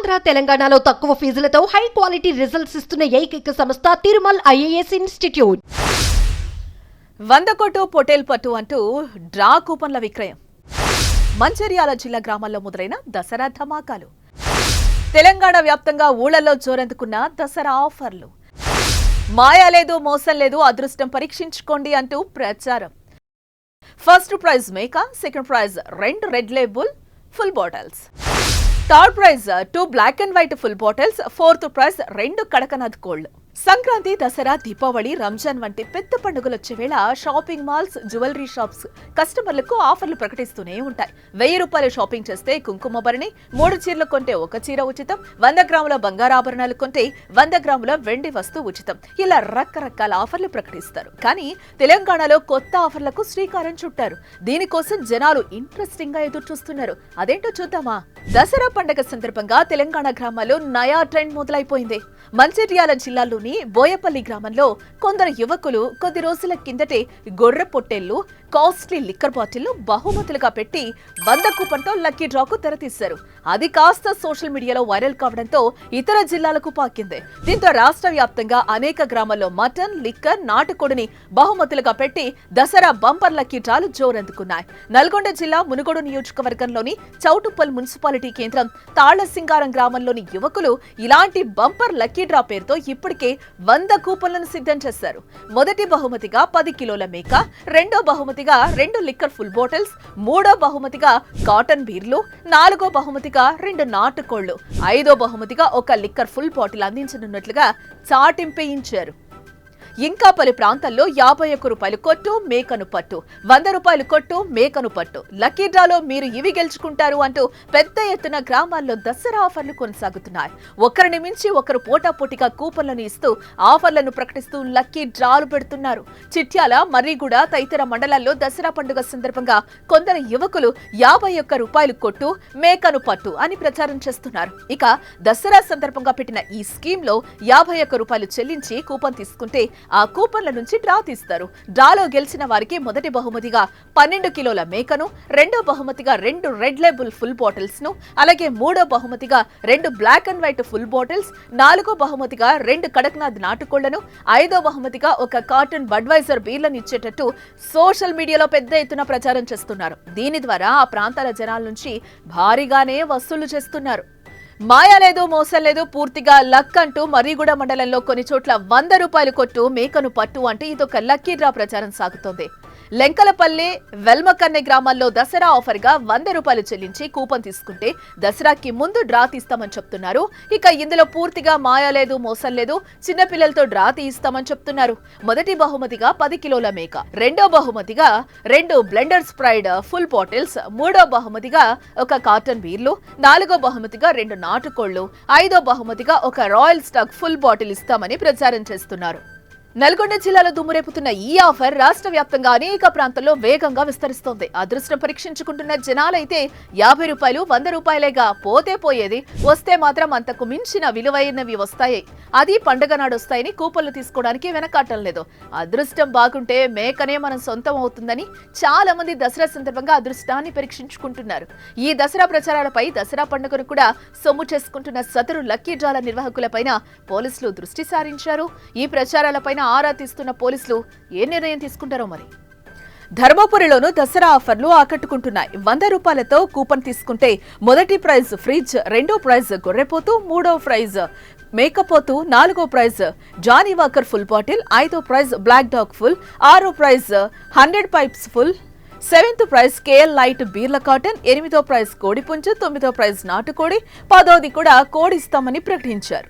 ఆంధ్ర తెలంగాణలో తక్కువ ఫీజులతో high quality results ఇస్తున్న ఏకైక సంస్థ తిరుమల్ ఐఏఎస్ ఇన్స్టిట్యూట్. 100 కోటు పొటేల్ పట్టు అంటూ డ్రా కూపన్ల విక్రయం. మంచిర్యాల జిల్లా గ్రామాల్లో మొదలైన దసరా ధమాకాలు. తెలంగాణ వ్యాప్తంగా ఊళ్లలో జోరందుకున్న దసరా ఆఫర్లు. మాయా లేదు, మోసం లేదు, అదృష్టం పరీక్షించుకోండి అంటూ ప్రచారం. ఫస్ట్ ప్రైజ్ మేకా, second prize 2 Red Label full bottles, third prize 2 Black and White full bottles, fourth prize 2 Kadaknath కోళ్లు. సంక్రాంతి, దసరా, దీపావళి, రంజాన్ వంటి పెద్ద పండుగలు వచ్చే వేళ షాపింగ్ మాల్స్, జ్యువెలరీ షాప్స్ కస్టమర్లకు ఆఫర్లు ప్రకటిస్తూనే ఉంటాయి. 1000 రూపాయలు షాపింగ్ చేస్తే కుంకుమ భరణి, 3 చీరలు కొంటే 1 చీర ఉచితం, 100 గ్రాముల బంగారాభరణాలు కొంటే 100 గ్రాముల వెండి వస్తువు ఉచితం. ఇలా రకరకాల ఆఫర్లు ప్రకటిస్తారు. కానీ తెలంగాణలో కొత్త ఆఫర్లకు శ్రీకారం చుట్టారు. దీనికోసం జనాలు ఇంట్రెస్టింగ్ గా ఎదురు చూస్తున్నారు. అదేంటో చూద్దామా? దసరా పండుగ సందర్భంగా తెలంగాణ గ్రామాల్లో నయా ట్రెండ్ మొదలైపోయింది. మంచిర్యాల జిల్లాలోని బోయపల్లి గ్రామంలో కొందరు యువకులు కొద్ది రోజుల కిందటే గొర్రె పొట్టేళ్లు, కాస్ట్లీ లిక్కర్ బాటిళ్లు బహుమతులుగా పెట్టి 100 కూపన్తో లక్కీ డ్రాకు తెరతీశారు. అది కాస్త సోషల్ మీడియాలో వైరల్ కావడంతో ఇతర జిల్లాలకు పాకింది. దీంతో రాష్ట్ర వ్యాప్తంగా అనేక గ్రామాల్లో మటన్, లిక్కర్, నాటుకోడిని బహుమతులుగా పెట్టి దసరా బంపర్ లక్కీ డ్రాలు జోరందుకున్నాయి. నల్గొండ జిల్లా మునుగోడు నియోజకవర్గంలోని చౌటుప్పల్ మున్సిపాలిటీ కేంద్రం తాళ్లసింగారం గ్రామంలోని యువకులు ఇలాంటి బంపర్ లక్కీ డ్రా పేరుతో ఇప్పటికే 100 కూపన్లను సిద్ధం చేశారు. మొదటి బహుమతిగా 10 కిలోల మేక, రెండో బహుమతిగా 2 లిక్కర్ ఫుల్ బాటిల్స్, మూడో బహుమతిగా కాటన్ బీర్లు, నాలుగో బహుమతిగా 2 నాటుకోళ్లు, ఐదో బహుమతిగా 1 లిక్కర్ ఫుల్ బాటిల్ అందించనున్నట్లుగా చాటింపేయించారు. ఇంకా పలు ప్రాంతాల్లో 51 రూపాయలు కొట్టు, మేకను పట్టు, 100 రూపాయలు కొట్టు, మేకను పట్టు, లక్కీ డ్రాలో మీరు ఇవి గెలుచుకుంటారు అంటూ పెద్ద ఎత్తున గ్రామాల్లో దసరా ఆఫర్లు కొనసాగుతున్నాయి. ఒకరిని మించి ఒకరు పోటాపోటీగా కూపన్లను ఇస్తూ ఆఫర్లను ప్రకటిస్తూ లక్కీ డ్రాలు పెడుతున్నారు. చిట్యాల, మర్రిగూడ తదితర మండలాల్లో దసరా పండుగ సందర్భంగా కొందరు యువకులు 51 రూపాయలు కొట్టు, మేకను పట్టు అని ప్రచారం చేస్తున్నారు. ఇక దసరా సందర్భంగా పెట్టిన ఈ స్కీమ్ లో 51 రూపాయలు చెల్లించి కూపన్ తీసుకుంటే ఆ కూపన్ల నుంచి డ్రా తీస్తారు. డ్రాలో గెలిచిన వారికి మొదటి బహుమతిగా 12 కిలోల మేకను, రెండో బహుమతిగా 2 రెడ్ లేబుల్ ఫుల్ బాటిల్స్ ను, అలాగే మూడో బహుమతిగా 2 Black and White full bottles, నాలుగో బహుమతిగా 2 కడక్నాథ్ నాటుకోళ్లను, ఐదో బహుమతిగా 1 కార్టన్ బడ్వైజర్ బీర్లను ఇచ్చేటట్టు సోషల్ మీడియాలో పెద్ద ఎత్తున ప్రచారం చేస్తున్నారు. దీని ద్వారా ఆ ప్రాంతాల జనాల నుంచి భారీగానే వసూలు చేస్తున్నారు. మాయా లేదు, మోసం లేదు, పూర్తిగా లక్ అంటూ మర్రిగూడ మండలంలో కొన్ని చోట్ల 100 రూపాయలు కొట్టు, మేకను పట్టు అంటూ ఇదొక లక్కీ డ్రా ప్రచారం సాగుతోంది. లెంకలపల్లి, వెల్మకన్నె గ్రామాల్లో దసరా ఆఫర్ గా 100 రూపాయలు చెల్లించి కూపన్ తీసుకుంటే దసరాకి ముందు డ్రా తీస్తామని చెప్తున్నారు. ఇక ఇందులో పూర్తిగా మాయా లేదు, మోసం లేదు, చిన్నపిల్లలతో డ్రా తీయిస్తామని చెప్తున్నారు. మొదటి బహుమతిగా 10 కిలోల మేక, రెండో బహుమతిగా 2 బ్లెండర్ స్ప్రైడ్ ఫుల్ బాటిల్స్, మూడో బహుమతిగా 1 కార్టన్ బీర్లు, నాలుగో బహుమతిగా 2 నాటుకోళ్లు, ఐదో బహుమతిగా 1 రాయల్ స్టాక్ ఫుల్ బాటిల్ ఇస్తామని ప్రచారం చేస్తున్నారు. నల్గొండ జిల్లాలో దుమ్మురేపుతున్న ఈ ఆఫర్ రాష్ట్ర వ్యాప్తంగా అనేక ప్రాంతాల్లో వేగంగా విస్తరిస్తోంది. అదృష్టం పరీక్షించుకుంటున్న జనాలైతే 50 రూపాయలు, 100 రూపాయలేగా పోతే పోయేది, వస్తే మాత్రం అంతకు మించిన విలువైనవి వస్తాయి. అది పండుగ నాడు వస్తాయని కూపన్లు తీసుకోవడానికి వెనకాటం లేదు. అదృష్టం బాగుంటే మేకనే మనం సొంతం అవుతుందని చాలా మంది దసరా సందర్భంగా అదృష్టాన్ని పరీక్షించుకుంటున్నారు. ఈ దసరా ప్రచారాలపై దసరా పండుగను కూడా సొమ్ము చేసుకుంటున్న సదరు లక్కీ డ్రాల నిర్వాహకులపైన పోలీసులు దృష్టి సారించారు. ఈ ప్రచారాలపైన ఆరా తీస్తున్న పోలీసులు ఏ నిర్ణయం తీసుకుంటారో మరి. ధర్మపురిలోనూ దసరా ఆఫర్లు ఆకట్టుకుంటున్నాయి. 100 రూపాయలతో కూపన్ తీసుకుంటే మొదటి ప్రైజ్ ఫ్రిడ్జ్, రెండో ప్రైజ్ గొర్రెపోతు, మూడో ప్రైజ్ మేకపోతు, నాలుగో prize Johnnie Walker full bottle, ఐదో ప్రైజ్ బ్లాక్ డాగ్ ఫుల్, ఆరో prize 100 Pipers full, 7th prize KL light బీర్ల కాటన్, 8వ ప్రైజ్ కోడిపుంజు, 9వ ప్రైజ్ నాటుకోడి, 10వది కూడా కోడి ఇస్తామని ప్రకటించారు.